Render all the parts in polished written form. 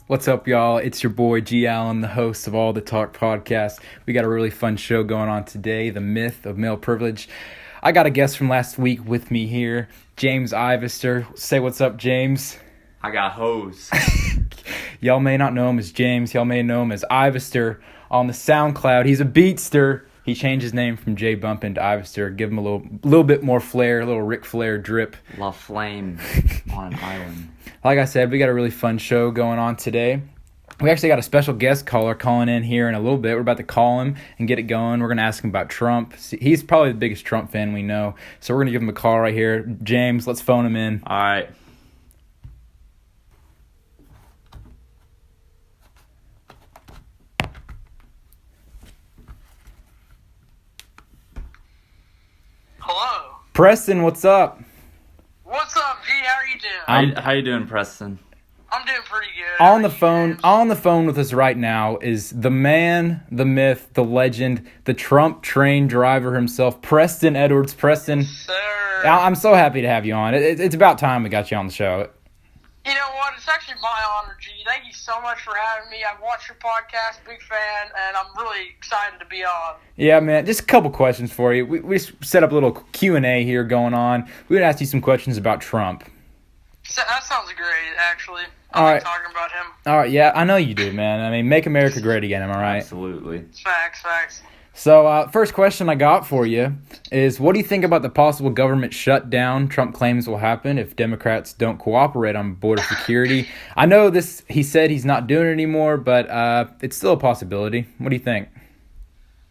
What's up, y'all? It's your boy G. Allen, the host of All the Talk podcast. We got a really fun show going on today, the myth of male privilege. I got a guest from last week with me here, James Ivester. Say what's up, James. I got hose. Y'all may not know him as James. Y'all may know him as Ivester on the SoundCloud. He's a beatster. He changed his name from J Bump into Ivester. Give him a little bit more flair, a little Ric Flair drip. La Flame on an island. Like I said, we got a really fun show going on today. We actually got a special guest caller calling in here in a little bit. We're about to call him and get it going. We're going to ask him about Trump. He's probably the biggest Trump fan we know. So we're going to give him a call right here. James, let's phone him in. All right. Hello. Preston, what's up? What's up, G? How are you doing? How you doing, Preston? I'm doing pretty good. On the phone with us right now is the man, the myth, the legend, the Trump train driver himself, Preston Edwards. Preston, Sir. I'm so happy to have you on. It's about time we got you on the show. You know what? It's actually my honor, G. Thank you so much for having me. I've watched your podcast, big fan, and I'm really excited to be on. Yeah, man. Just a couple questions for you. We set up a little Q&A here going on. We're going to ask you some questions about Trump. So, that sounds great, actually. All I right. like talking about him. All right, yeah, I know you do, man. I mean, make America great again, am I right? Absolutely. Facts. So, first question I got for you is, what do you think about the possible government shutdown Trump claims will happen if Democrats don't cooperate on border security? I know he said he's not doing it anymore, but it's still a possibility. What do you think?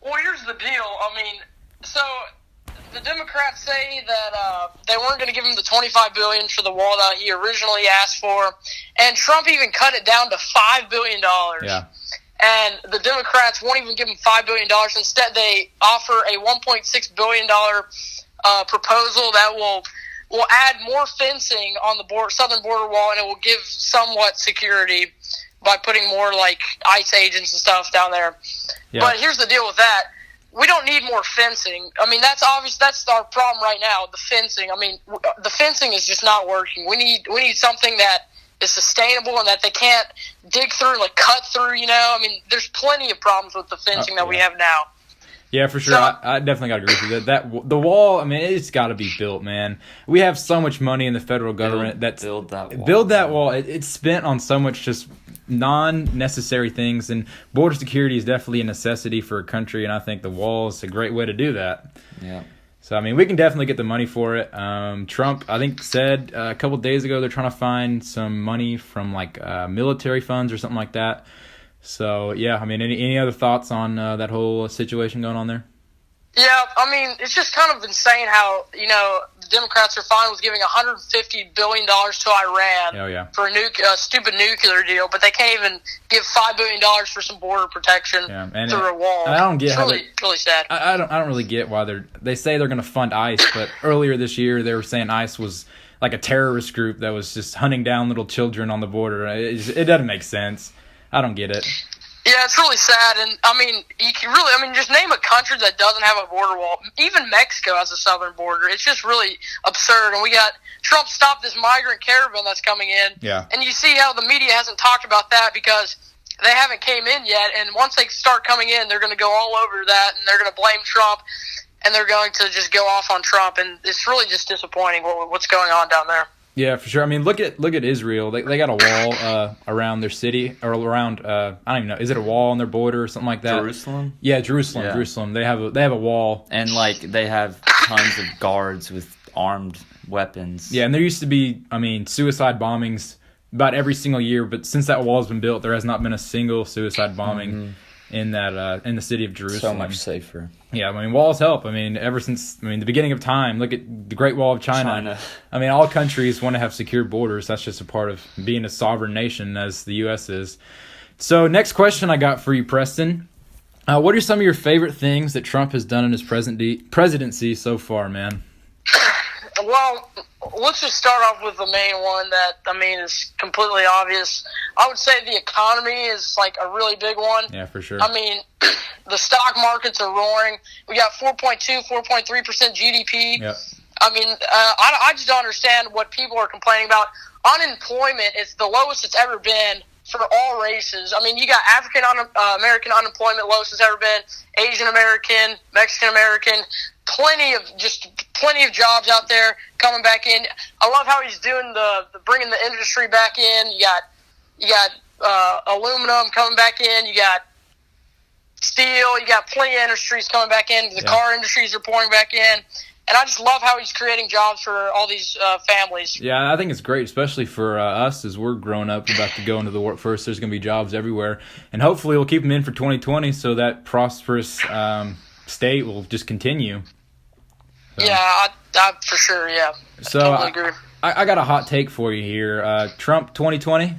Well, here's the deal. I mean, so the Democrats say that they weren't going to give him the $25 billion for the wall that he originally asked for, and Trump even cut it down to $5 billion. Yeah. And the Democrats won't even give him $5 billion. Instead, they offer a $1.6 billion proposal that will add more fencing on the southern border wall, and it will give somewhat security by putting more, like, ICE agents and stuff down there. Yeah. But here's the deal with that. We don't need more fencing. I mean, that's obvious. That's our problem right now, the fencing. I mean, the fencing is just not working. We need something that is sustainable and that they can't dig through, like cut through, you know? I mean, there's plenty of problems with the fencing that we have now. Yeah, for sure. I definitely got to agree with that. The wall, I mean, it's got to be built, man. We have so much money in the federal government Build that wall. Build that wall. It's spent on so much just non-necessary things, and border security is definitely a necessity for a country, and I think the wall is a great way to do that. Yeah. So, I mean, we can definitely get the money for it. Trump, I think, said a couple of days ago they're trying to find some money from, like, military funds or something like that. So, yeah, I mean, any other thoughts on that whole situation going on there? Yeah, I mean, it's just kind of insane how, you know, the Democrats are fine with giving $150 billion to Iran for a stupid nuclear deal, but they can't even give $5 billion for some border protection through a wall. I don't get it's really sad. I don't really get why they say they're going to fund ICE, but earlier this year they were saying ICE was like a terrorist group that was just hunting down little children on the border. It doesn't make sense. I don't get it. Yeah, it's really sad, and I mean, just name a country that doesn't have a border wall. Even Mexico has a southern border. It's just really absurd, and we got Trump stopped this migrant caravan that's coming in. Yeah. And you see how the media hasn't talked about that because they haven't came in yet, and once they start coming in, they're going to go all over that, and they're going to blame Trump, and they're going to just go off on Trump, and it's really just disappointing what's going on down there. Yeah, for sure. I mean, look at Israel. They got a wall around their city, or around I don't even know. Is it a wall on their border or something like that? Jerusalem? Yeah, Jerusalem. They have a wall, and like they have tons of guards with armed weapons. Yeah, and there used to be, I mean, suicide bombings about every single year, but since that wall has been built, there has not been a single suicide bombing in that in the city of Jerusalem. So much safer. Yeah, I mean, walls help. I mean, ever since the beginning of time, look at the Great Wall of China. I mean, all countries want to have secure borders. That's just a part of being a sovereign nation, as the U.S. is. So, next question I got for you, Preston. What are some of your favorite things that Trump has done in his presidency so far, man? Well, let's just start off with the main one that, I mean, is completely obvious. I would say the economy is, like, a really big one. Yeah, for sure. I mean, the stock markets are roaring. We got 4.3% GDP. Yep. I mean, I just don't understand what people are complaining about. Unemployment is the lowest it's ever been for all races. I mean, you got African American unemployment lowest it's ever been, Asian American, Mexican American, plenty of jobs out there coming back in. I love how he's doing the bringing the industry back in. You got aluminum coming back in. You got steel. You got plenty of industries coming back in. The car industries are pouring back in. And I just love how he's creating jobs for all these families. Yeah, I think it's great, especially for us as we're growing up, about to go into the workforce. There's going to be jobs everywhere. And hopefully we'll keep them in for 2020 so that prosperous state will just continue. So. Yeah, I for sure, yeah. So totally agree. I got a hot take for you here. Trump 2020?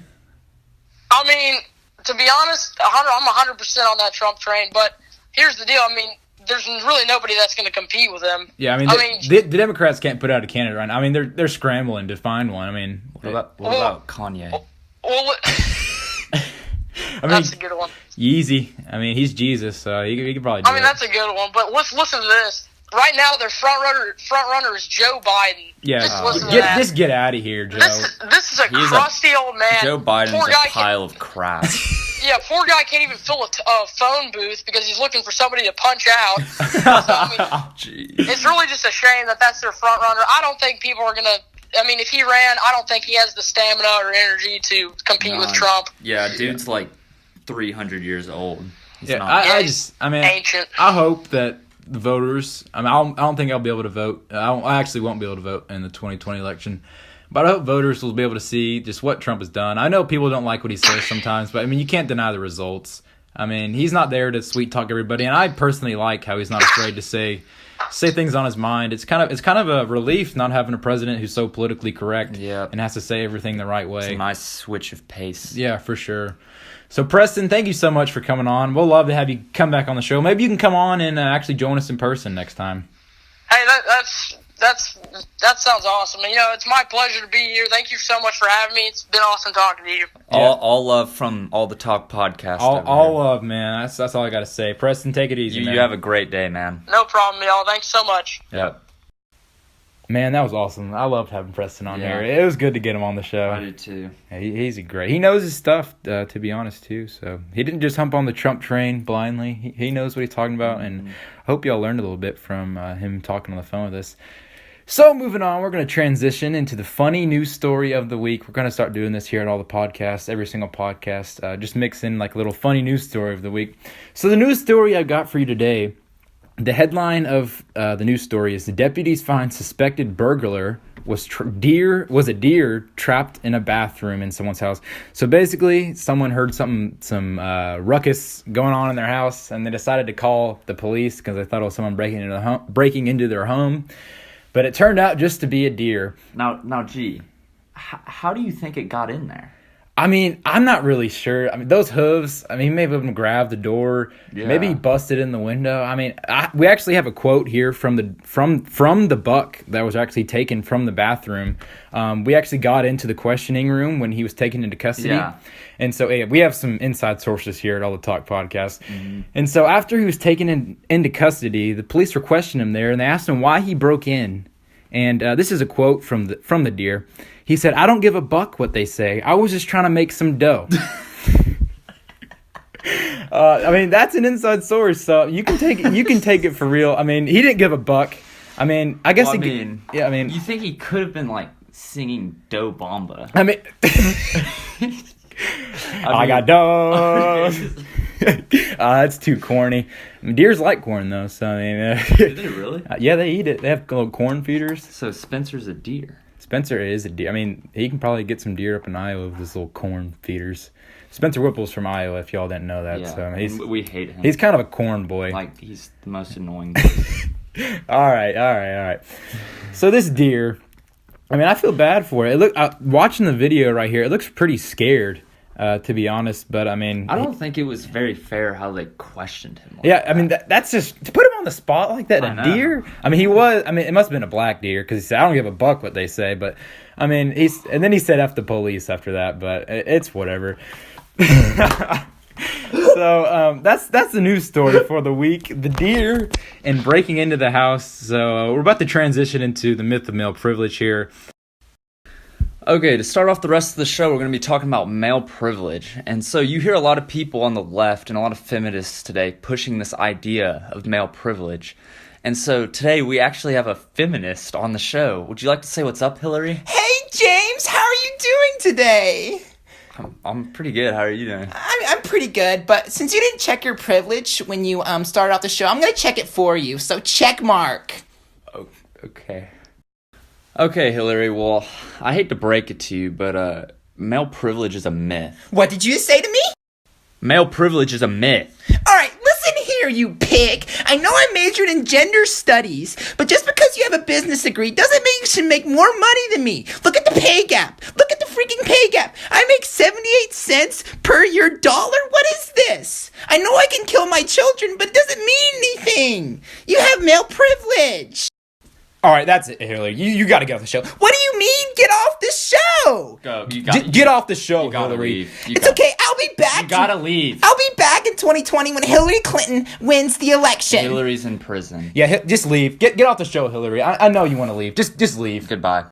I mean, to be honest, I'm 100% on that Trump train. But here's the deal. I mean, there's really nobody that's going to compete with him. Yeah, I mean, the Democrats can't put out a candidate right now. I mean, they're scrambling to find one. I mean, what about Kanye? Well, I mean, that's a good one. Yeezy. I mean, he's Jesus, so he could probably do it. I mean, that's a good one. But listen to this. Right now, their front runner is Joe Biden. Yeah, just get out of here, Joe. This is a crusty old man. Joe Biden's a pile of crap. Yeah, poor guy can't even fill a phone booth because he's looking for somebody to punch out. So, I mean, it's really just a shame that that's their front runner. I don't think people are gonna. I mean, if he ran, I don't think he has the stamina or energy to compete with Trump. Yeah, dude's like 300 years old. He's ancient. I hope that the voters. I mean, I don't think I'll be able to vote. I actually won't be able to vote in the 2020 election. But I hope voters will be able to see just what Trump has done. I know people don't like what he says sometimes, but I mean, you can't deny the results. I mean, he's not there to sweet talk everybody, and I personally like how he's not afraid to say things on his mind. It's kind of a relief not having a president who's so politically correct and has to say everything the right way. It's a nice switch of pace. Yeah, for sure. So, Preston, thank you so much for coming on. We'll love to have you come back on the show. Maybe you can come on and actually join us in person next time. Hey, that sounds awesome. You know, it's my pleasure to be here. Thank you so much for having me. It's been awesome talking to you. All love from All the Talk podcast. All love, man. That's all I got to say. Preston, take it easy, man. You have a great day, man. No problem, y'all. Thanks so much. Yep. Man, that was awesome. I loved having Preston on here. It was good to get him on the show. I did too. Yeah, he's great. He knows his stuff, to be honest, too. So he didn't just hump on the Trump train blindly. He knows what he's talking about, and I hope y'all learned a little bit from him talking on the phone with us. So moving on, we're going to transition into the funny news story of the week. We're going to start doing this here at all the podcasts, every single podcast, just mix in like a little funny news story of the week. So the news story I got for you today, the headline of the news story is: the deputies find suspected burglar was a deer trapped in a bathroom in someone's house. So basically, someone heard some ruckus going on in their house, and they decided to call the police because they thought it was someone breaking into their home. But it turned out just to be a deer. Now, gee, how do you think it got in there? I mean, I'm not really sure. I mean, those hooves, I mean, maybe even grabbed the door. Yeah. Maybe he busted in the window. I mean, we actually have a quote here from the buck that was actually taken from the bathroom. We actually got into the questioning room when he was taken into custody. Yeah. And so we have some inside sources here at All the Talk podcast. Mm-hmm. And so after he was taken into custody, the police were questioning him there, and they asked him why he broke in. And this is a quote from the deer. He said, "I don't give a buck what they say. I was just trying to make some dough." I mean, that's an inside source, so you can take it for real. I mean, he didn't give a buck. I mean, I guess you think he could have been like singing "Do Bomba"? I mean, I got dough. That's too corny. I mean, deers like corn though, so I mean, do they really? Yeah, they eat it. They have little corn feeders. So Spencer's a deer. Spencer is a deer. I mean, he can probably get some deer up in Iowa with his little corn feeders. Spencer Whipple's from Iowa, if y'all didn't know that. Yeah, so we hate him. He's kind of a corn boy. Like, he's the most annoying boy. All right. So this deer, I mean, I feel bad for it. Watching the video right here, it looks pretty scared, to be honest. But I mean, I don't think it was very fair how they questioned him. I mean, that's just to put him on the spot like that. A deer. I mean, it must have been a black deer because he said, "I don't give a buck what they say." But I mean, and then he said "F the police" after that. But it's whatever. So that's the news story for the week. The deer and breaking into the house. So we're about to transition into the myth of male privilege here. Okay, to start off the rest of the show, we're going to be talking about male privilege. And so you hear a lot of people on the left and a lot of feminists today pushing this idea of male privilege. And so today we actually have a feminist on the show. Would you like to say what's up, Hillary? Hey, James, how are you doing today? I'm pretty good. How are you doing? I'm pretty good, but since you didn't check your privilege when you started off the show, I'm going to check it for you. So check mark. Oh, okay. Okay, Hillary, well, I hate to break it to you, but male privilege is a myth. What did you say to me? Male privilege is a myth. All right, listen here, you pig. I know I majored in gender studies, but just because you have a business degree doesn't mean you should make more money than me. Look at the pay gap. Look at the freaking pay gap. I make 78 cents per your dollar. What is this? I know I can kill my children, but it doesn't mean anything. You have male privilege. All right, that's it, Hillary. You got to get off the show. What do you mean, get off the show? Go. Get off the show, You gotta Hillary. leave. It's okay, I'll be back. You gotta leave. I'll be back in 2020 when Hillary Clinton wins the election. Hillary's in prison. Yeah, just leave. Get off the show, Hillary. I know you want to leave. Just leave. Goodbye.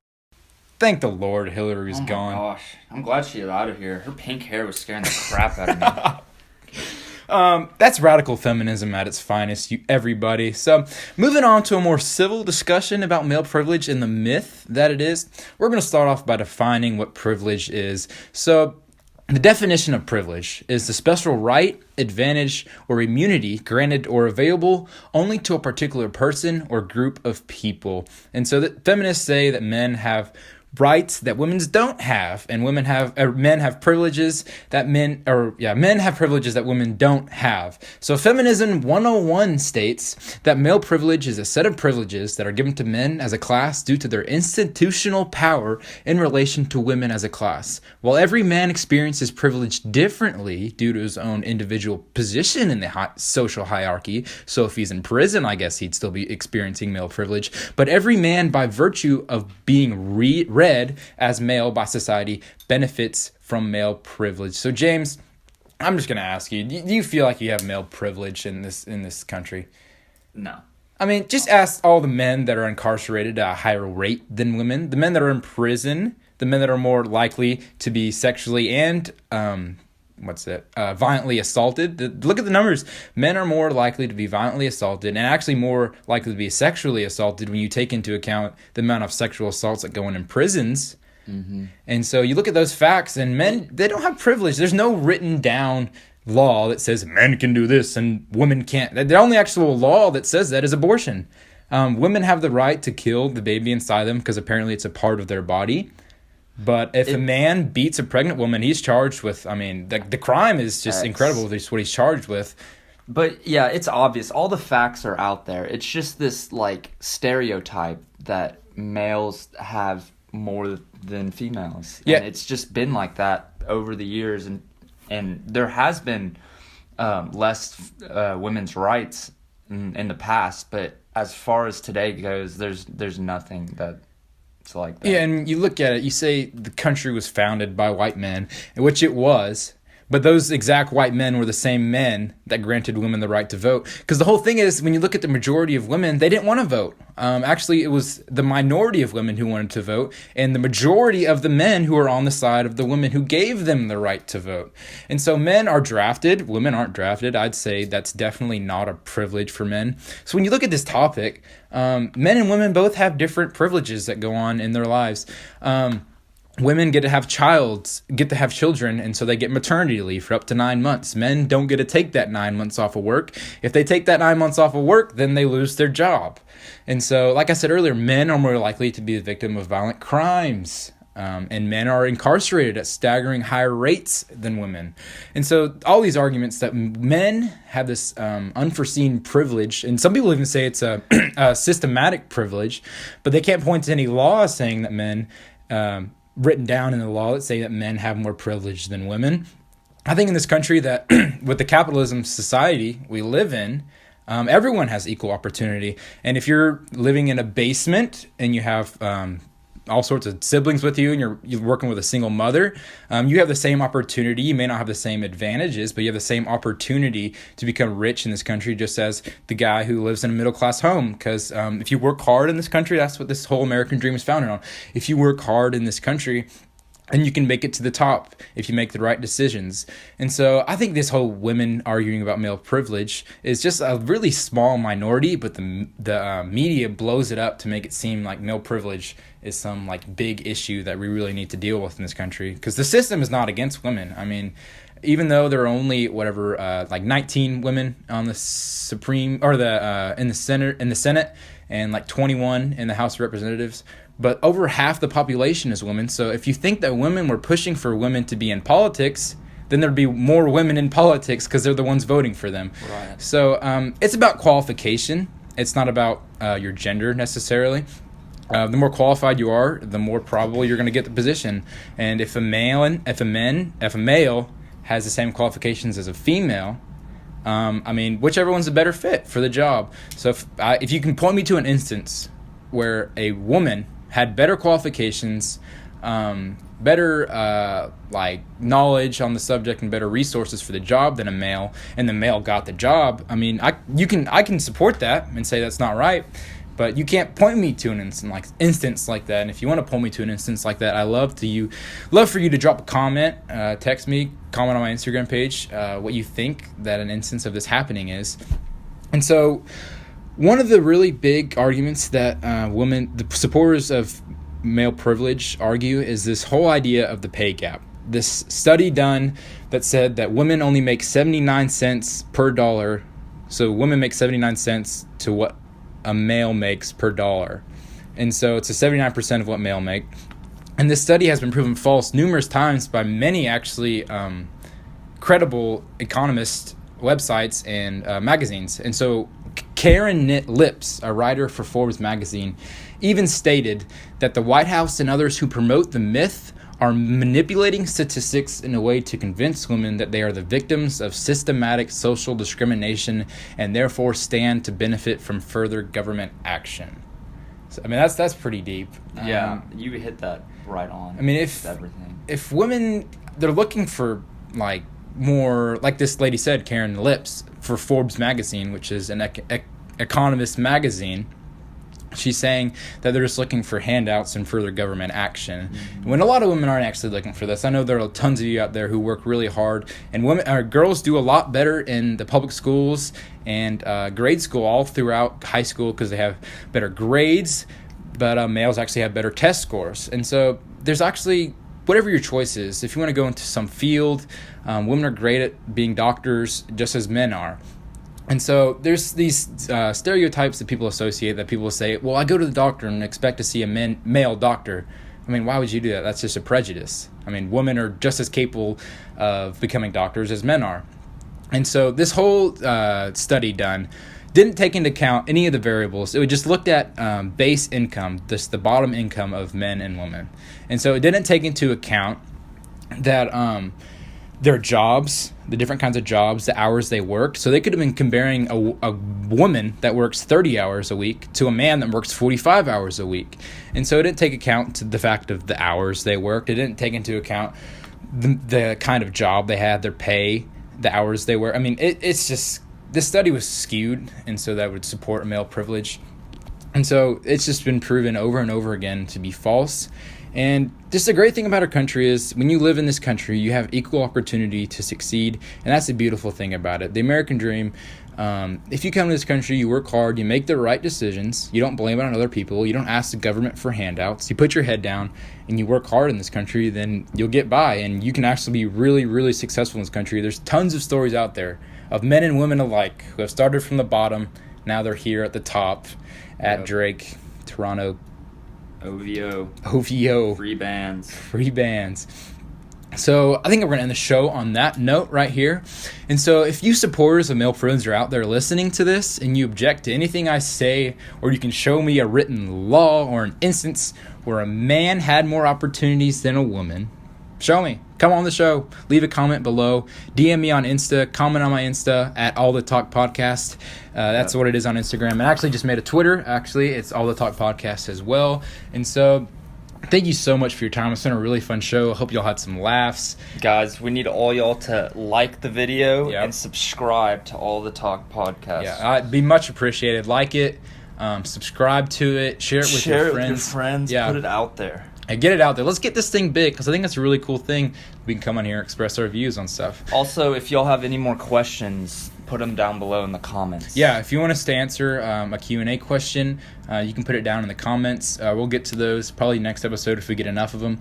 Thank the Lord, Hillary's Oh my gone. gosh. I'm glad she's out of here. Her pink hair was scaring the crap out of me. That's radical feminism at its finest, everybody. So, moving on to a more civil discussion about male privilege and the myth that it is, we're going to start off by defining what privilege is. So, the definition of privilege is the special right, advantage, or immunity granted or available only to a particular person or group of people. And so, feminists say that men have rights that women don't have, and men have privileges that men have privileges that women don't have. So Feminism 101 states that male privilege is a set of privileges that are given to men as a class due to their institutional power in relation to women as a class. While every man experiences privilege differently due to his own individual position in the social hierarchy, so if he's in prison, I guess he'd still be experiencing male privilege, but every man, by virtue of being read as male by society, benefits from male privilege. So James, I'm just going to ask you, do you feel like you have male privilege in this country? No. I mean, just ask all the men that are incarcerated at a higher rate than women, the men that are in prison, the men that are more likely to be sexually and violently assaulted. Look at the numbers. Men are more likely to be violently assaulted and actually more likely to be sexually assaulted when you take into account the amount of sexual assaults that go on in prisons. Mm-hmm. And so you look at those facts, and men, they don't have privilege. There's no written down law that says men can do this and women can't. The only actual law that says that is abortion. Women have the right to kill the baby inside them because apparently it's a part of their body. But if a man beats a pregnant woman, he's charged with, the crime is just incredible. That's what he's charged with. But yeah, it's obvious. All the facts are out there. It's just this stereotype that males have more than females. Yeah. And it's just been like that over the years. And there has been less women's rights in the past. But as far as today goes, there's nothing that... like that. Yeah, and you look at it, you say the country was founded by white men, which it was, but those exact white men were the same men that granted women the right to vote. Because the whole thing is, when you look at the majority of women, they didn't want to vote. Actually, it was the minority of women who wanted to vote, and the majority of the men who are on the side of the women who gave them the right to vote. And so men are drafted, women aren't drafted. I'd say that's definitely not a privilege for men. So when you look at this topic, men and women both have different privileges that go on in their lives. Women get to have children, and so they get maternity leave for up to 9 months. Men don't get to take that 9 months off of work. If they take that 9 months off of work, then they lose their job. And so, like I said earlier, men are more likely to be the victim of violent crimes. And men are incarcerated at staggering higher rates than women. And so all these arguments that men have this unforeseen privilege, and some people even say it's a systematic privilege, but they can't point to any law saying that men... written down in the law that say that men have more privilege than women. I think in this country that with the capitalism society we live in, everyone has equal opportunity. And if you're living in a basement and you have all sorts of siblings with you and you're working with a single mother, you have the same opportunity. You may not have the same advantages, but you have the same opportunity to become rich in this country, just as the guy who lives in a middle-class home. Because if you work hard in this country, that's what this whole American dream is founded on. If you work hard in this country, and you can make it to the top if you make the right decisions. And so I think this whole women arguing about male privilege is just a really small minority, but the media blows it up to make it seem like male privilege is some like big issue that we really need to deal with in this country. Because the system is not against women. I mean, even though there are only like 19 women on the Supreme or in the Senate and like 21 in the House of Representatives, but over half the population is women. So if you think that women were pushing for women to be in politics, then there'd be more women in politics because they're the ones voting for them. Right. So it's about qualification. It's not about your gender necessarily. The more qualified you are, the more probable you're going to get the position. And if a male has the same qualifications as a female, whichever one's a better fit for the job. So if you can point me to an instance where a woman had better qualifications, better knowledge on the subject and better resources for the job than a male, and the male got the job, I can support that and say that's not right. But you can't point me to an instance like that. And if you want to point me to an instance like that, I love for you to drop a comment, text me, comment on my Instagram page, what you think that an instance of this happening is. And so one of the really big arguments that the supporters of male privilege argue is this whole idea of the pay gap. This study done that said that women only make 79 cents per dollar. So women make 79 cents to what a male makes per dollar. And so it's a 79% of what male make. And this study has been proven false numerous times by many actually credible economist websites and magazines. And so Karen Lips, a writer for Forbes magazine, even stated that the White House and others who promote the myth are manipulating statistics in a way to convince women that they are the victims of systematic social discrimination and therefore stand to benefit from further government action. So, that's pretty deep. Yeah, you hit that right on. If women, they're looking for more, like this lady said, Karen Lips, for Forbes magazine, which is an economist magazine, she's saying that they're just looking for handouts and further government action. Mm-hmm. When a lot of women aren't actually looking for this. I know there are tons of you out there who work really hard, and girls do a lot better in the public schools and grade school all throughout high school because they have better grades, but males actually have better test scores. And so there's actually, whatever your choice is, if you want to go into some field, women are great at being doctors just as men are. And so there's these stereotypes that people associate, that people say, well, I go to the doctor and expect to see a male doctor. Why would you do that? That's just a prejudice. Women are just as capable of becoming doctors as men are. And so this whole study done didn't take into account any of the variables. It just looked at base income, the bottom income of men and women. And so it didn't take into account that their jobs, the different kinds of jobs, the hours they worked. So they could have been comparing a woman that works 30 hours a week to a man that works 45 hours a week. And so it didn't take account to the fact of the hours they worked. It didn't take into account the kind of job they had, their pay, the hours they work. It's just, this study was skewed, and so that would support male privilege. And so it's just been proven over and over again to be false. And just the great thing about our country is when you live in this country, you have equal opportunity to succeed. And that's the beautiful thing about it. The American dream, if you come to this country, you work hard, you make the right decisions, you don't blame it on other people, you don't ask the government for handouts, you put your head down and you work hard in this country, then you'll get by and you can actually be really, really successful in this country. There's tons of stories out there of men and women alike who have started from the bottom. Now they're here at the top at Drake, Toronto, OVO. Free bands. So I think we're going to end the show on that note right here. And so if you supporters of male privilege are out there listening to this and you object to anything I say, or you can show me a written law or an instance where a man had more opportunities than a woman, show me. Come on the show. Leave a comment below. DM me on Insta. Comment on my Insta at All The Talk Podcast. That's what it is on Instagram. And I actually just made a Twitter. Actually, it's All The Talk Podcast as well. And so Thank you so much for your time. It's been a really fun show. I hope y'all had some laughs. Guys, we need all y'all to like the video and subscribe to All the Talk podcast. Yeah, it'd be much appreciated. Like it, subscribe to it, share it with your friends. Yeah. Put it out there. And get it out there. Let's get this thing big, because I think that's a really cool thing. We can come on here and express our views on stuff. Also, if y'all have any more questions, put them down below in the comments. Yeah, if you want us to answer a Q&A question, you can put it down in the comments. We'll get to those probably next episode if we get enough of them.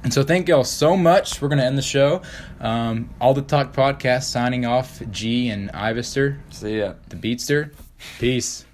And so thank y'all so much. We're going to end the show. All the Talk podcast signing off. G and Ivister. See ya. The Beatster. Peace.